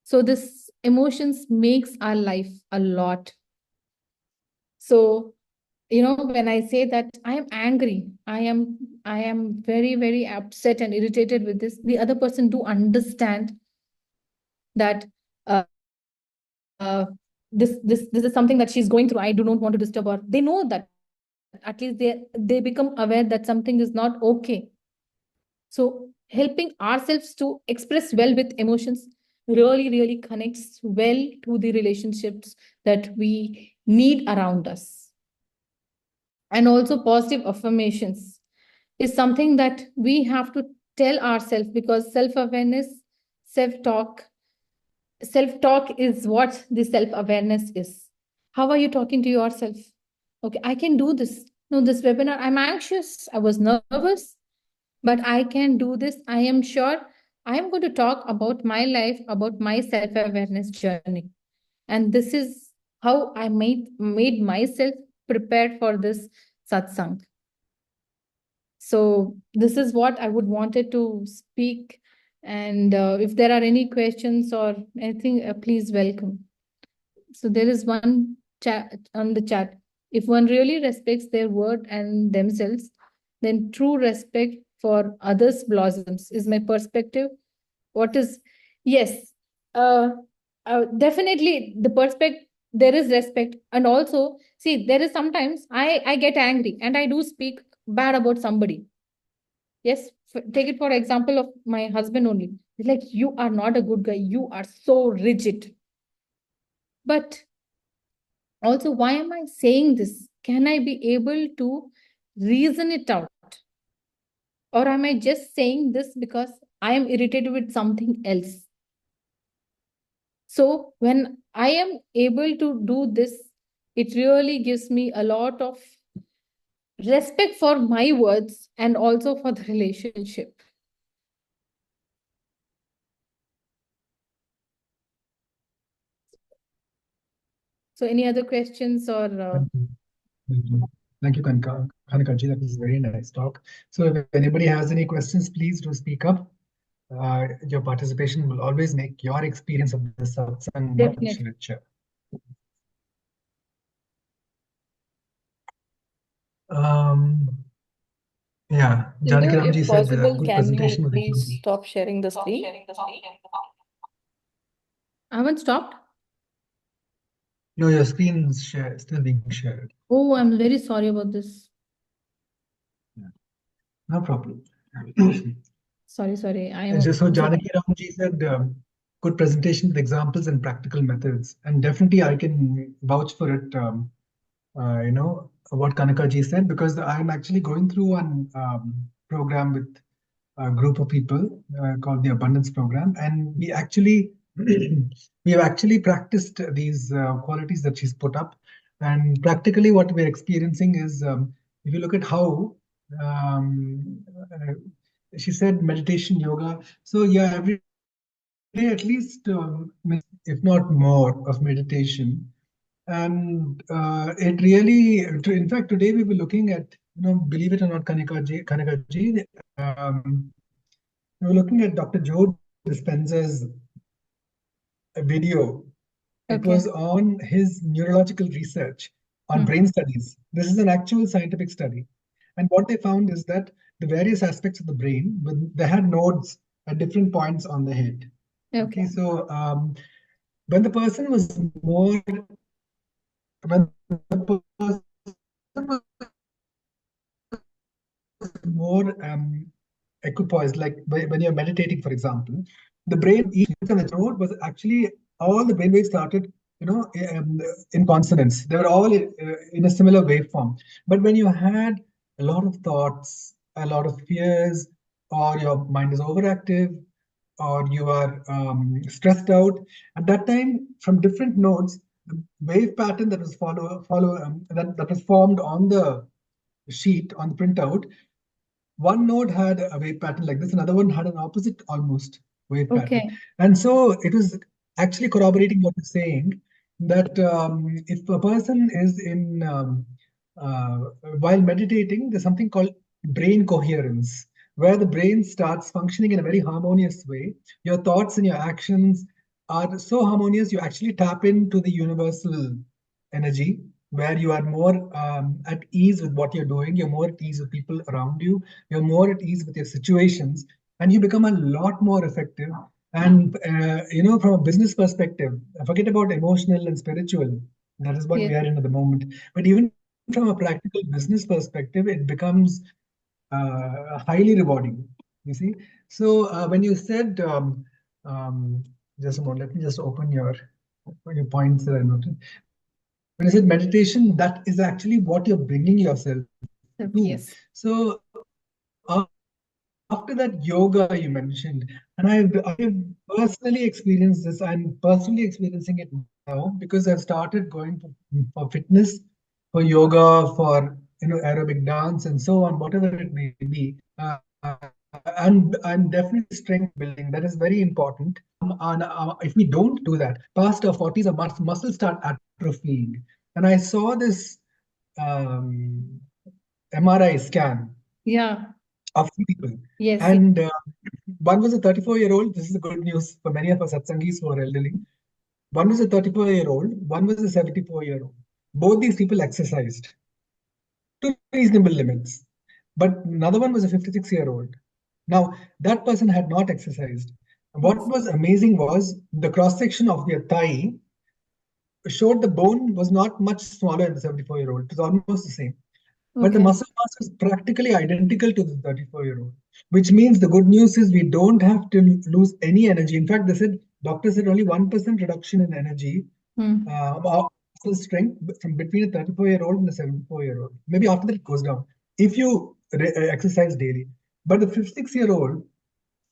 S3: So this emotions makes our life a lot. So when I say that I am angry, I am very, very upset and irritated with this, the other person do understand that this is something that she's going through. I do not want to disturb her. They know that at least they become aware that something is not okay. So helping ourselves to express well with emotions really connects well to the relationships that we need around us. And also positive affirmations is something that we have to tell ourselves, because self-awareness, self-talk, self-talk is what the self-awareness is. How are you talking to yourself? Okay, I can do this. No, this webinar, I'm anxious, I was nervous, but I can do this. I am sure I am going to talk about my life, about my self-awareness journey. And this is how I made myself prepared for this satsang. So this is what I would wanted to speak. And if there are any questions or anything, please welcome. So there is one chat on the chat. If one really respects their word and themselves, then true respect for others blossoms, is my perspective. What is, yes, uh, definitely the perspective, there is respect. And also, see, there is sometimes I get angry and I do speak bad about somebody. Yes, take it for example of my husband only. It's like, you are not a good guy, you are so rigid. But also, why am I saying this? Can I be able to reason it out? Or am I just saying this because I am irritated with something else? So, when I am able to do this, it really gives me a lot of respect for my words and also for the relationship. So, any other questions or?
S2: Thank you, Kanaka ji. That was a very nice talk. So if anybody has any questions, please do speak up. Your participation will always make your experience of the satsang much
S3: Definitely.
S2: richer. Yeah,
S1: Sindhu,
S2: Janaki
S1: if
S2: Ramji said
S1: possible,
S2: good
S1: can you
S2: presentation with
S1: please
S2: examples.
S1: stop sharing the screen?
S3: I haven't stopped.
S2: No, your screen is still being shared.
S3: Oh, I'm very sorry about this.
S2: Yeah. No problem.
S3: Sorry.
S2: Just so Janaki Ramji said, good presentation with examples and practical methods. And definitely I can vouch for it, what Kanaka ji said, because I'm actually going through one program with a group of people called the Abundance Program. And we actually, we have actually practiced these qualities that she's put up. And practically what we're experiencing is, if you look at how she said meditation, yoga. So yeah, every day at least, if not more, of meditation. And it really, in fact, today we were looking at, believe it or not, Kanaka ji, we were looking at Dr. Joe Dispenza's video. It
S3: Okay.
S2: was on his neurological research on brain studies. This is an actual scientific study. And what they found is that the various aspects of the brain, they had nodes at different points on the head.
S3: Okay.
S2: So when the person was more, when the person was more equipoised, like when you're meditating, for example, the brain, each node was actually, all the brainwaves started, in consonance. They were all in a similar waveform. But when you had a lot of thoughts, a lot of fears, or your mind is overactive, or you are stressed out, at that time, from different nodes, the wave pattern that was that was formed on the sheet, on the printout, one node had a wave pattern like this, another one had an opposite almost wave pattern.
S3: Okay.
S2: And so it was actually corroborating what you're saying, that if a person is in uh, while meditating, there's something called brain coherence, where the brain starts functioning in a very harmonious way. Your thoughts and your actions are so harmonious, you actually tap into the universal energy, where you are more at ease with what you're doing, you're more at ease with people around you, you're more at ease with your situations, and you become a lot more effective. And from a business perspective, forget about emotional and spiritual. That is what
S3: Yes.
S2: we are in at the moment. But even from a practical business perspective, it becomes highly rewarding. You see. So when you said, just a moment, let me just open your points that I noted. When you said meditation, that is actually what you're bringing yourself to.
S3: Yes.
S2: So after that yoga you mentioned, and I've personally experienced this. I'm personally experiencing it now because I've started going for fitness, for yoga, for aerobic dance, and so on, whatever it may be. And definitely strength building. That is very important. And if we don't do that, past our 40s, our muscles start atrophying. And I saw this um, MRI scan of
S3: Yeah.
S2: three people. And
S3: Yes. Yes.
S2: one was a 34-year-old. This is the good news for many of us Satsangis who are elderly. One was a 34-year-old, one was a 74-year-old. Both these people exercised to reasonable limits. But another one was a 56-year-old. Now, that person had not exercised. What
S3: Yes.
S2: was amazing was the cross section of their thigh showed the bone was not much smaller in the 74-year-old. It was almost the same. But the
S3: Okay.
S2: muscle mass was practically identical to the 34-year-old, which means the good news is we don't have to lose any energy. In fact, doctors said only 1% reduction in energy
S3: Hmm.
S2: of muscle strength from between a 34-year-old and a 74-year-old. Maybe after that it goes down if you exercise daily. But the 56-year-old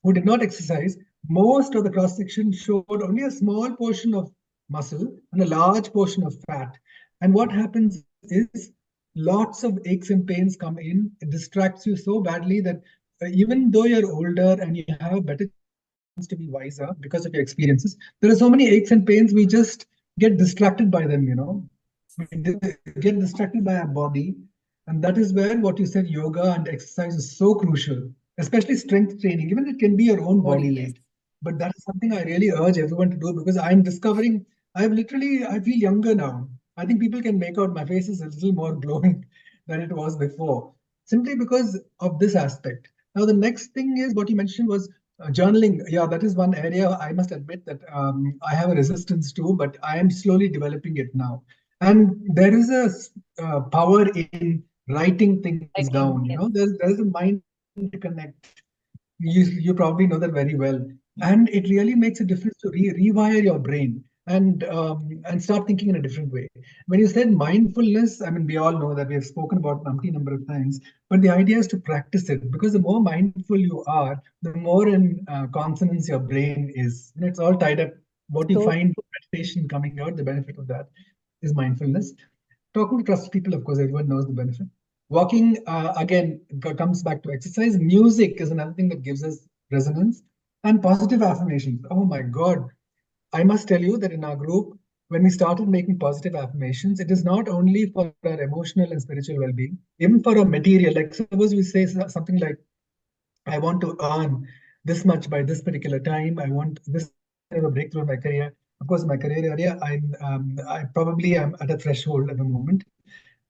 S2: who did not exercise, most of the cross section showed only a small portion of muscle and a large portion of fat. And what happens is lots of aches and pains come in. It distracts you so badly that even though you're older and you have a better chance to be wiser because of your experiences, there are so many aches and pains we just get distracted by them. We get distracted by our body, and that is where what you said, yoga and exercise is so crucial, especially strength training. Even it can be your own body weight.
S3: Body.
S2: But
S3: Yes.
S2: that is something I really urge everyone to do because I'm discovering I feel younger now. I think people can make out my face is a little more glowing than it was before, simply because of this aspect. Now, the next thing is what you mentioned was journaling. Yeah, that is one area I must admit that I have a resistance to, but I am slowly developing it now. And there is power in writing things down.
S3: Writing. Yes.
S2: There's a mind connect. You probably know that very well, and it really makes a difference to rewire your brain and start thinking in a different way. When you said mindfulness, I mean, we all know that we have spoken about umpty number of times, but the idea is to practice it because the more mindful you are, the more in consonance your brain is. It's all tied up. What you
S3: So
S2: find meditation coming out, the benefit of that is mindfulness. Talking to trusted people, of course, everyone knows the benefit. Walking, again, comes back to exercise. Music is another thing that gives us resonance. And positive affirmations. Oh my God. I must tell you that in our group, when we started making positive affirmations, it is not only for our emotional and spiritual well being, even for our material. Like, suppose we say something like, I want to earn this much by this particular time. I want this kind of a breakthrough in my career. Of course, in my career area, I probably am at a threshold at the moment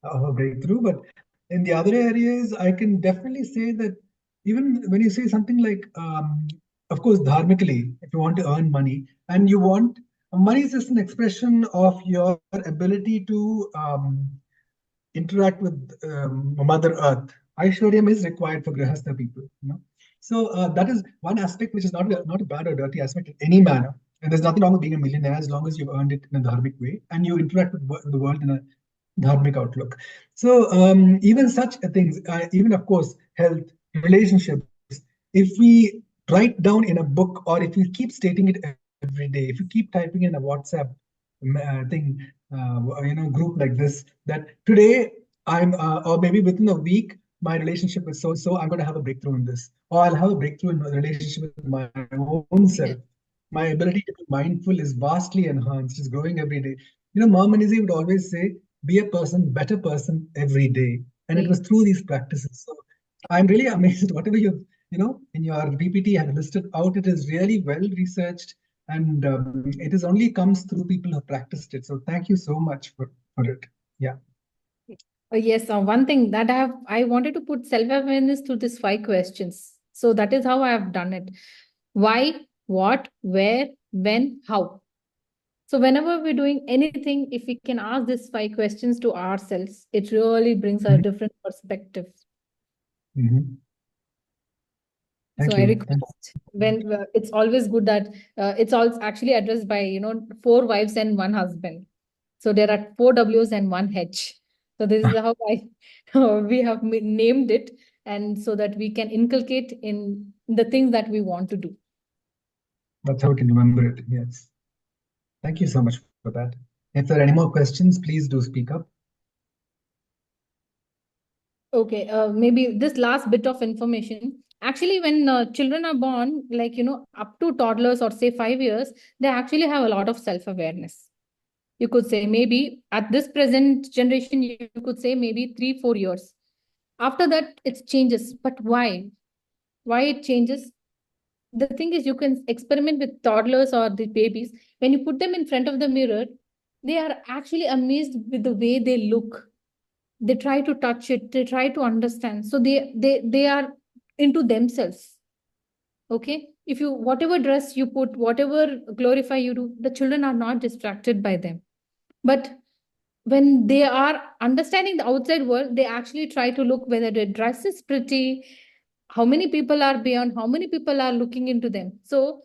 S2: of a breakthrough. But in the other areas, I can definitely say that even when you say something like, of course, dharmically, if you want to earn money and you want money is just an expression of your ability to interact with Mother Earth. Aishwaryam is required for Grihastha people. So that is one aspect which is not a bad or dirty aspect in any manner. And there's nothing wrong with being a millionaire as long as you've earned it in a dharmic way and you interact with the world in a dharmic outlook. So even such things, even of course, health, relationships, if we write down in a book or if we keep stating it every day, if you keep typing in a WhatsApp thing, group like this, that today or maybe within a week, my relationship with so and so, I'm going to have a breakthrough in this, or I'll have a breakthrough in my relationship with my own self.
S3: yes.
S2: My ability to be mindful is vastly enhanced, is growing every day. Mom and Izzy would always say, be a person, better person every day. And it was through these practices. So I'm really amazed. Whatever in your PPT have listed out, it is really well researched, and it is only comes through people who practiced it. So thank you so much for it. Yeah.
S3: Yes, one thing that I wanted to put self-awareness to these 5 questions. So that is how I have done it. Why, what, where, when, how. So whenever we're doing anything, if we can ask these 5 questions to ourselves, it really brings a
S2: Mhm.
S3: different perspective.
S2: Mhm.
S3: So
S2: Thank
S3: I
S2: you. Thank
S3: request when it's always good that it's all actually addressed by 4 wives and one husband. So there are 4 W's and one H. So this is how I we have named it, and so that we can inculcate in the things that we want to do.
S2: That's how we can remember it. Yes. Thank you so much for that. If there are any more questions, please do speak up.
S3: Okay, maybe this last bit of information. Actually, when children are born, like up to toddlers or say 5 years, they actually have a lot of self-awareness. You could say maybe at this present generation, you could say maybe 3 4 years. After that, it changes. But why? Why it changes? The thing is, you can experiment with toddlers or the babies. When you put them in front of the mirror, they are actually amazed with the way they look. They try to touch it, they try to understand, so they are into themselves. Okay, if you whatever dress you put, whatever glorify you do, the children are not distracted by them. But when they are understanding the outside world, they actually try to look whether the dress is pretty, how many people are beyond, how many people are looking into them. So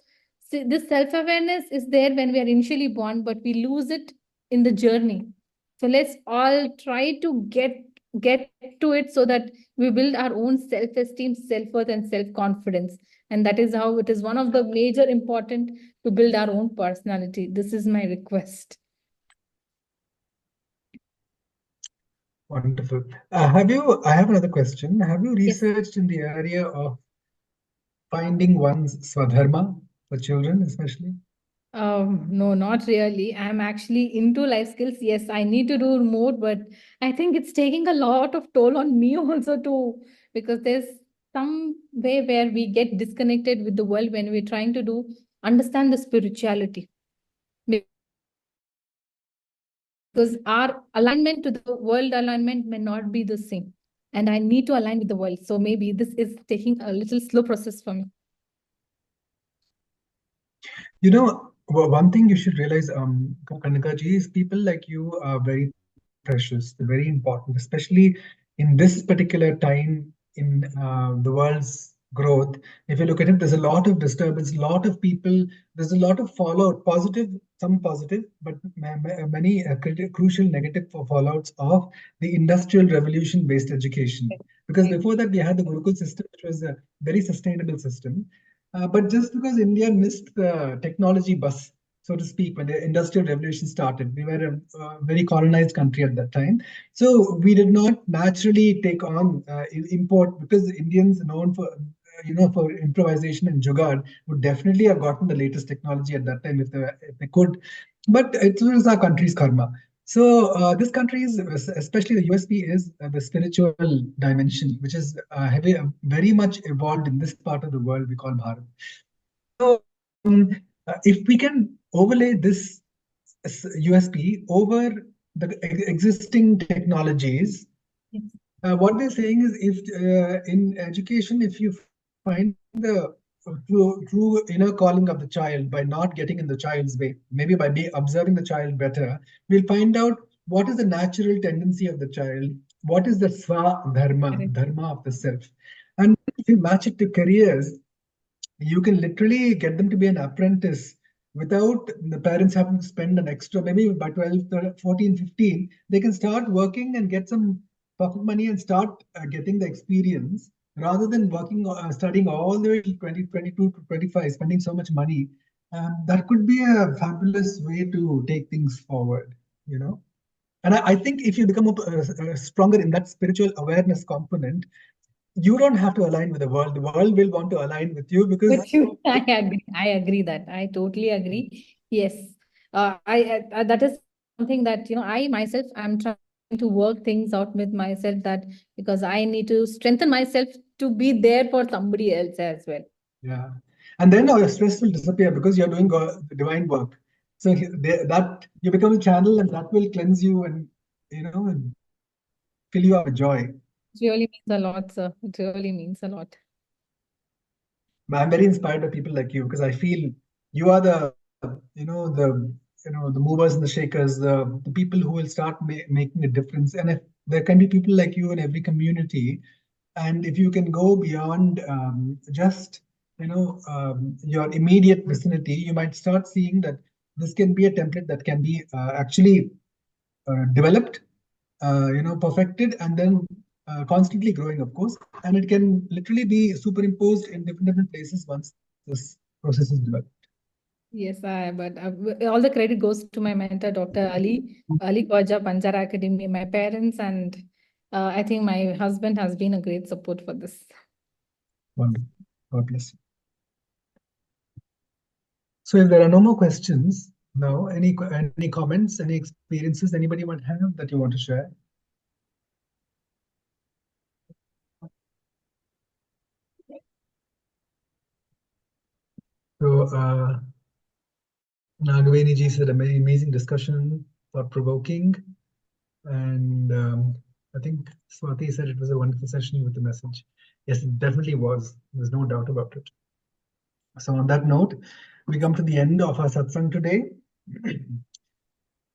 S3: see, this self-awareness is there when we are initially born, but we lose it in the journey. So let's all try to get to it so that we build our own self-esteem, self-worth, and self-confidence. And that is how it is one of the major important to build our own personality. This is my request.
S2: Wonderful. I have another question. Have you
S3: Yes.
S2: researched in the area of finding one's swadharma for children, especially?
S3: No, not really. I'm actually into life skills. Yes, I need to do more, but I think it's taking a lot of toll on me also too, because there's some way where we get disconnected with the world when we're trying to do understand the spirituality. Because our alignment to the world alignment may not be the same. And I need to align with the world. So maybe this is taking a little slow process for me.
S2: One thing you should realize, Kanakaji, is people like you are very precious, they're very important, especially in this particular time in the world's growth. If you look at it, there's a lot of disturbance, a lot of people, there's a lot of fallout, positive, some positive, but many crucial negative fallouts of the industrial revolution based education. Because
S3: Right.
S2: before that, we had the Gurukul system, which was a very sustainable system. But just because India missed the technology bus, so to speak, when the industrial revolution started, we were a very colonized country at that time. So we did not naturally take on import, because the Indians are known for for improvisation and jugaad would definitely have gotten the latest technology at that time if they could. But it was our country's karma. So this country is, especially the USP, is the spiritual dimension, which is very much evolved in this part of the world we call Bharat. So if we can overlay this USP over the existing technologies,
S3: Yes.
S2: what they're saying is, if in education, if you find the true inner calling of the child by not getting in the child's way, maybe by observing the child better, we'll find out what is the natural tendency of the child, what is the
S3: Correct.
S2: dharma of the self. And if you match it to careers, you can literally get them to be an apprentice without the parents having to spend an extra, maybe by 12 14 15 they can start working and get some pocket money and start getting the experience, rather than studying all the way till 2022 to 25, spending so much money. That could be a fabulous way to take things forward, you know. And I think if you become stronger in that spiritual awareness component, you don't have to align with the world. The world will want to align with you, because
S3: With you, I agree. I agree that. I totally agree. Yes. That is something that, I myself, I'm trying to work things out with myself, that because I need to strengthen myself to be there for somebody else as well.
S2: Yeah. And then all your stress will disappear because you're doing the divine work. So that you become a channel, and that will cleanse you and, and fill you up with joy.
S3: It really means a lot, sir. It really means a lot.
S2: I'm very inspired by people like you, because I feel you are the movers and the shakers, the people who will start making a difference. And if there can be people like you in every community, and if you can go beyond just your immediate vicinity, you might start seeing that this can be a template that can be actually developed, perfected, and then constantly growing, of course. And it can literally be superimposed in different places once this process is developed.
S3: Yes, but all the credit goes to my mentor, Dr. Ali Khwaja, Banjara Academy, my parents, and I think my husband has been a great support for this.
S2: Wonderful. God bless you. So if there are no more questions now, any comments, any experiences anybody might have that you want to share? So Nagaveni ji said, amazing discussion, thought-provoking. And I think Swati said it was a wonderful session with the message. Yes, it definitely was. There's no doubt about it. So on that note, we come to the end of our satsang today.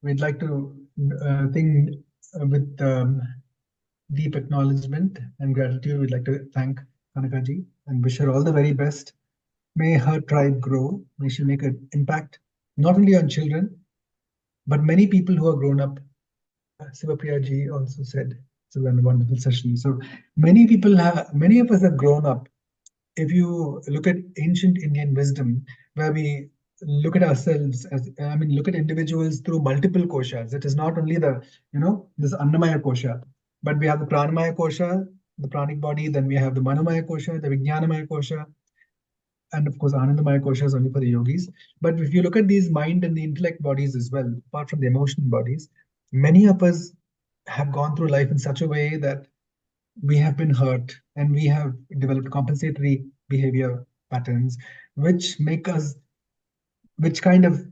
S2: We'd like to think with deep acknowledgement and gratitude. We'd like to thank Kanaka ji and wish her all the very best. May her tribe grow. May she make an impact not only on children, but many people who are grown up. Sivapriya ji also said it's a wonderful session. So many of us have grown up. If you look at ancient Indian wisdom, where we look at ourselves as, look at individuals through multiple koshas. It is not only this Annamaya kosha, but we have the Pranamaya kosha, the pranic body, then we have the Manomaya kosha, the Vijnanamaya kosha, and of course Anandamaya kosha is only for the yogis. But if you look at these mind and the intellect bodies as well, apart from the emotional bodies, many of us have gone through life in such a way that we have been hurt and we have developed compensatory behavior patterns, which make us, which kind of,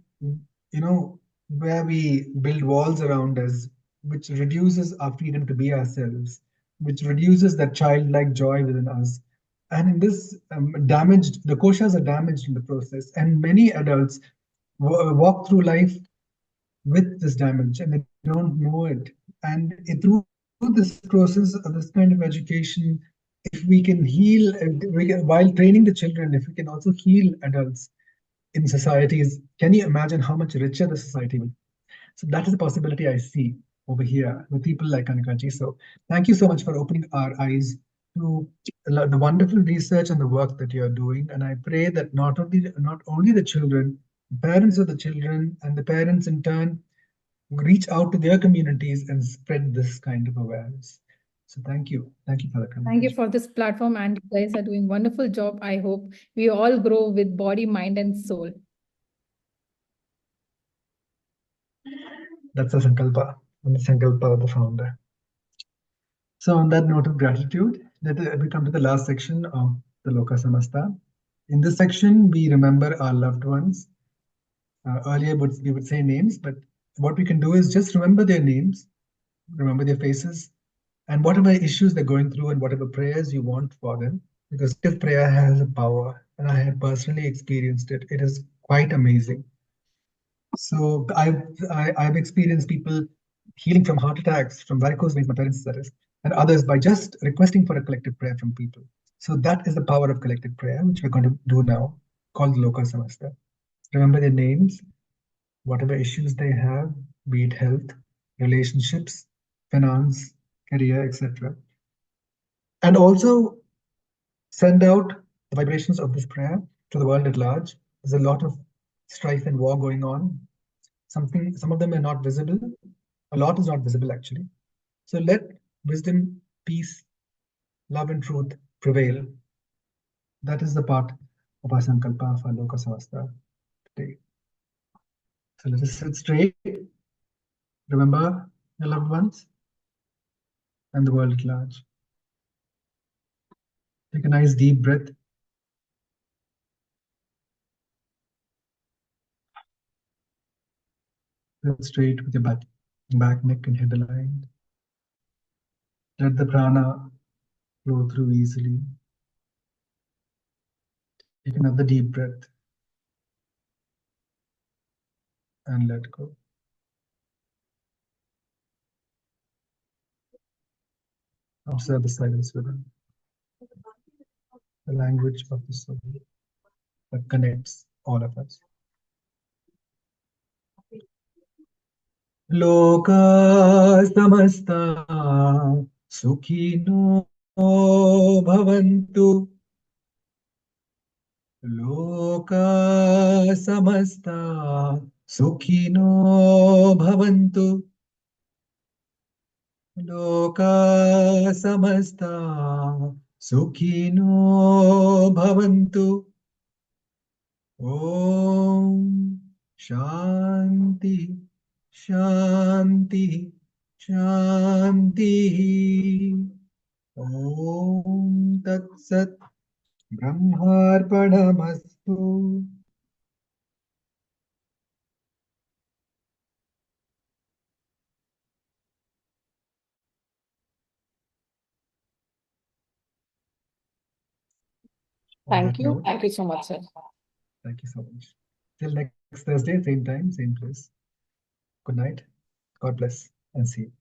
S2: where we build walls around us, which reduces our freedom to be ourselves, which reduces that childlike joy within us. And in this damaged, the koshas are damaged in the process, and many adults walk through life with this damage and they don't know it. And through this process of this kind of education, if we can heal, while training the children, if we can also heal adults in societies, can you imagine how much richer the society will be? So that is a possibility I see over here with people like Kanakaji. So thank you so much for opening our eyes to the wonderful research and the work that you're doing. And I pray that not only the children, parents of the children, and the parents in turn reach out to their communities and spread this kind of awareness. So thank you. Thank you for that,
S3: Thank you
S2: Kanakaji.
S3: for this platform, and you guys are doing wonderful job. I hope we all grow with body, mind, and soul.
S2: That's a Sankalpa, and the Sankalpa of the founder. So on that note of gratitude, we come to the last section of the Loka Samasta. In this section, we remember our loved ones. Earlier, we would say names, but what we can do is just remember their names, remember their faces, and whatever issues they're going through and whatever prayers you want for them. Because collective prayer has a power, and I have personally experienced it. It is quite amazing. So I've experienced people healing from heart attacks, from varicose veins, my parents that is, and others by just requesting for a collective prayer from people. So that is the power of collective prayer, which we're going to do now, called Loka Samasta. Remember their names, whatever issues they have, be it health, relationships, finance, career, etc. And also send out the vibrations of this prayer to the world at large. There's a lot of strife and war going on. Some of them are not visible. A lot is not visible actually. So let wisdom, peace, love, and truth prevail. That is the part of our Sankalpa of our Loka Samasta today. So let us sit straight. Remember your loved ones and the world at large. Take a nice deep breath. Sit straight with your back, neck, and head aligned. Let the prana flow through easily. Take another deep breath and let go. Observe the silence within, the language of the soul that connects all of us. Loka samasta sukhino bhavantu. Loka samasta sukhino bhavantu. Loka samasta sukhino bhavantu. Om Shanti Shanti Shanti. Om Tat Sat Brahmarpanamastu. On that note,
S1: Thank you so much, sir.
S2: thank you so much. Till next Thursday, same time, same place. Good night. God bless and see you.